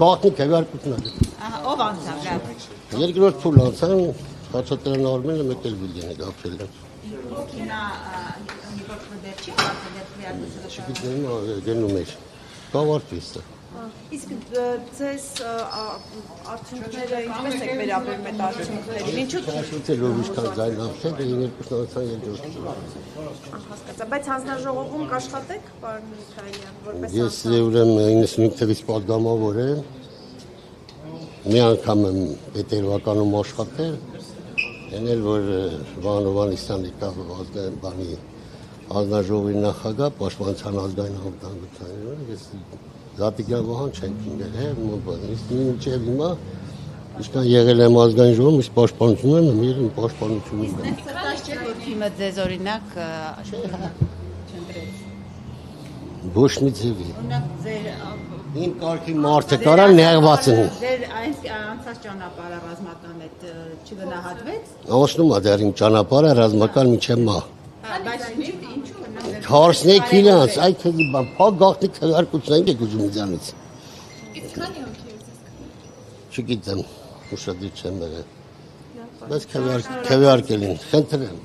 գաղտնի քվեարկություն ա։ Ով անցավ լավ։ Երկրորդ փուլ անցան, հացատրան արմենը մեկ էլ վիդեոն է գապել։ Հիմա դեպք չի, դեպք Չգիտեմ, գնում էր։ Կավարտվի է։ Իսկ ձեզ արդյունքները ինչպես եք վերաբերում այդ արդյունքներին, ինչու՞ Շուտելով ինչքան ձայն ապսել, 2 անցան երկրորդ։ հասկացա, բայց հանձնաժողովում կաշխատեք, պարոն Միքայելյան, որպես Ես ուրեմն 95 թվականից պատգամավոր եմ։ Մի անգամ եմ պետերվականում աշխատել, ենել որ Վանովանիսյան եկավ բանի հանձնաժողովի նախագահ, պաշտպանության ազգային անվտանգության, ես Զատիկյան Վահան չենք ինգել, մինչև հիմա ինչքան եղել եմ ազգային ժողովում, իսկ պաշտպանություն եմ, իմ պաշտպանությունում եմ։ Սրտաշ չէ, որ թիմը ձեզ օրինակ չընտրեց։ Ոչ մի ձևի։ Օրինակ ձեր Իմ կարգի մարդը կարա նեղված են։ Ձեր անցած ճանապարհը ռազմական այդ չգնահատվեց։ Անցնում է դեռ իմ ճանապարհը ռազմական միջև մահ։ Բայց ինչու 43 իրանց, այդ փակ գաղտնի քվեարկություն են գուժում իրանից։ Իսկ քանի հոգի եք ձեզ։ Չգիտեմ, ուշադրություն չեմ եղել։ Բայց քվեարկել են, խնդրեմ։